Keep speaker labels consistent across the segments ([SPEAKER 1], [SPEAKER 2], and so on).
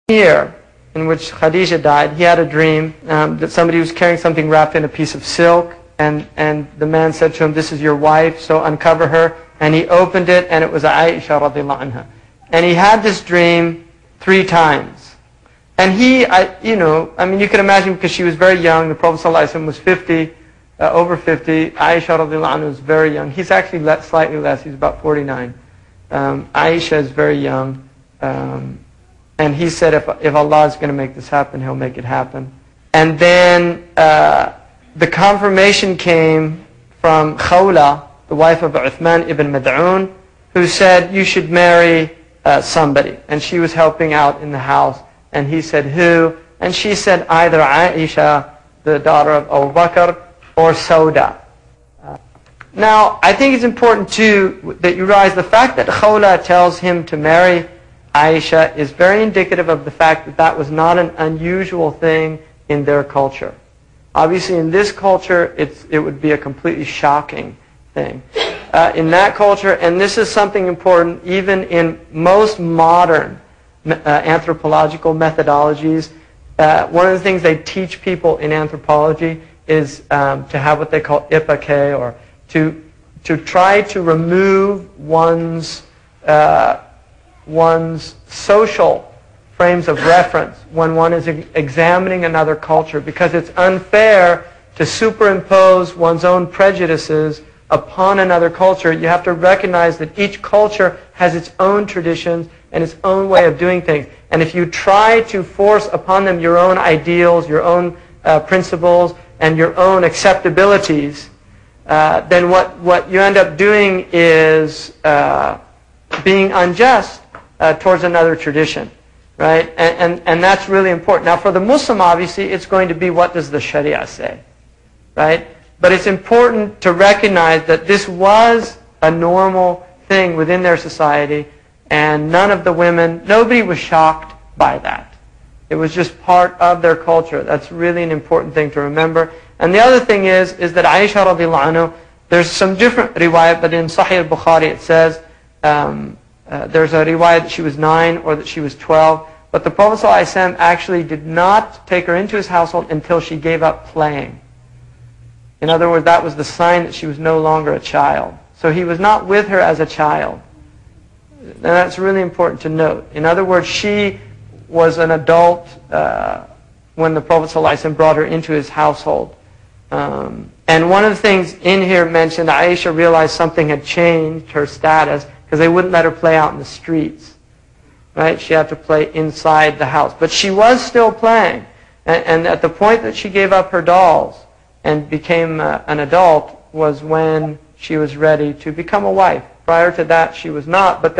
[SPEAKER 1] year in which Khadija died, he had a dream that somebody was carrying something wrapped in a piece of silk, and the man said to him, "This is your wife, so uncover her." And he opened it, and it was Aisha radiallahu anha. And he had this dream 3 times. And he, you can imagine, because she was very young. The Prophet ﷺ was 50, over 50. Aisha radiallahu anha was very young. He's actually slightly less. He's about 49. Aisha is very young. And he said, if Allah is going to make this happen, He'll make it happen. And then the confirmation came from Khawla, the wife of Uthman ibn Mad'un, who said, "You should marry somebody." And she was helping out in the house. And he said, "Who?" And she said, "Either Aisha, the daughter of Abu Bakr, or Sauda." Now, I think it's important too that you realize the fact that Khawla tells him to marry Aisha is very indicative of the fact that that was not an unusual thing in their culture. Obviously, in this culture, it would be a completely shocking thing. In that culture, and this is something important even in most modern anthropological methodologies, one of the things they teach people in anthropology is to have what they call ipake, or to try to remove one's social frames of reference when one is examining another culture, because it's unfair to superimpose one's own prejudices upon another culture. You have to recognize that each culture has its own traditions and its own way of doing things. And if you try to force upon them your own ideals, your own principles, and your own acceptabilities, then what you end up doing is being unjust towards another tradition, right? And that's really important. Now, for the Muslim, obviously, it's going to be, what does the Sharia say, right? But it's important to recognize that this was a normal thing within their society, and none of the women, nobody was shocked by that. It was just part of their culture. That's really an important thing to remember. And the other thing is that Aisha radiallahu anha, there's some different riwayat, but in Sahih al-Bukhari it says, there's a riwayat that she was 9 or that she was 12. But the Prophet ﷺ actually did not take her into his household until she gave up playing. In other words, that was the sign that she was no longer a child. So he was not with her as a child. And that's really important to note. In other words, she was an adult when the Prophet ﷺ brought her into his household. And one of the things in here mentioned, Aisha realized something had changed her status, because they wouldn't let her play out in the streets. Right? She had to play inside the house. But she was still playing. And at the point that she gave up her dolls and became an adult was when she was ready to become a wife. Prior to that, she was not. But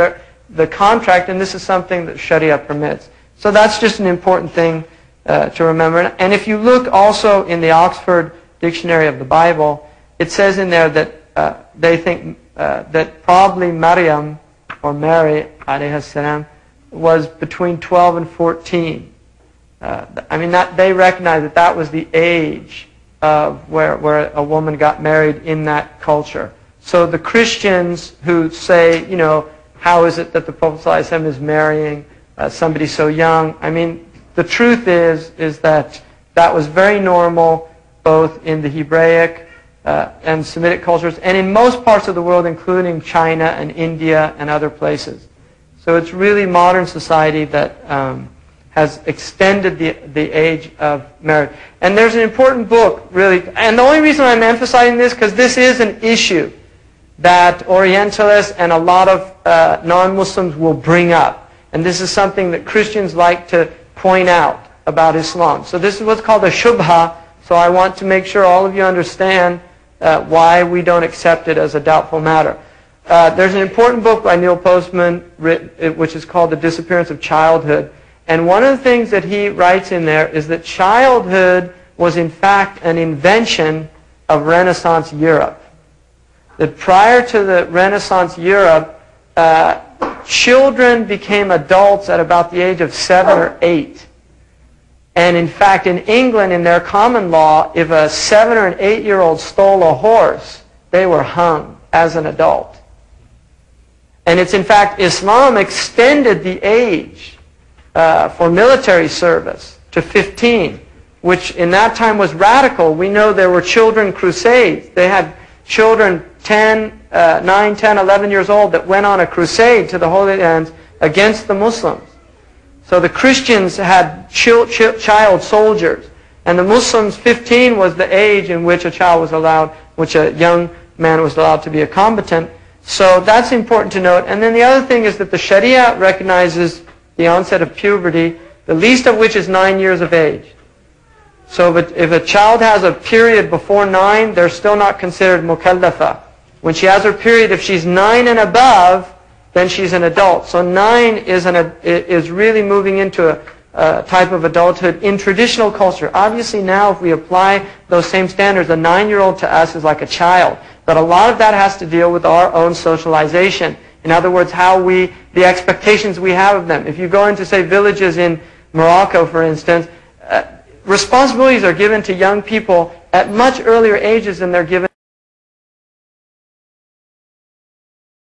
[SPEAKER 1] the contract, and this is something that Sharia permits. So that's just an important thing to remember. And if you look also in the Oxford Dictionary of the Bible, it says in there that they think that probably Maryam, or Mary, alayhi salam, was between 12 and 14. They recognize that was the age of where a woman got married in that culture. So the Christians who say, how is it that the Prophet ﷺ is marrying somebody so young? The truth is that was very normal, both in the Hebraic and Semitic cultures, and in most parts of the world, including China and India and other places. So it's really modern society that has extended the age of marriage. And there's an important book, really, and the only reason I'm emphasizing this, because this is an issue that Orientalists and a lot of non-Muslims will bring up. And this is something that Christians like to point out about Islam. So this is what's called a shubha. So I want to make sure all of you understand why we don't accept it as a doubtful matter. There's an important book by Neil Postman, which is called The Disappearance of Childhood. And one of the things that he writes in there is that childhood was in fact an invention of Renaissance Europe. That prior to the Renaissance Europe, children became adults at about the age of 7 or 8. And in fact, in England, in their common law, if a 7 or an 8-year-old stole a horse, they were hung as an adult. And it's in fact, Islam extended the age for military service to 15, which in that time was radical. We know there were children crusades. They had children 9, 10, 11 years old that went on a crusade to the Holy Lands against the Muslims. So the Christians had child soldiers, and the Muslims, 15 was the age in which a child was allowed, which a young man was allowed to be a combatant. So that's important to note. And then the other thing is that the Sharia recognizes the onset of puberty, the least of which is 9 years of age. So if a child has a period before 9, they're still not considered mukallafa. When she has her period, if she's 9 and above, then she's an adult. So 9 is really moving into a type of adulthood in traditional culture. Obviously now, if we apply those same standards, a 9-year-old to us is like a child. But a lot of that has to deal with our own socialization. In other words, the expectations we have of them. If you go into, say, villages in Morocco, for instance, responsibilities are given to young people at much earlier ages than they're given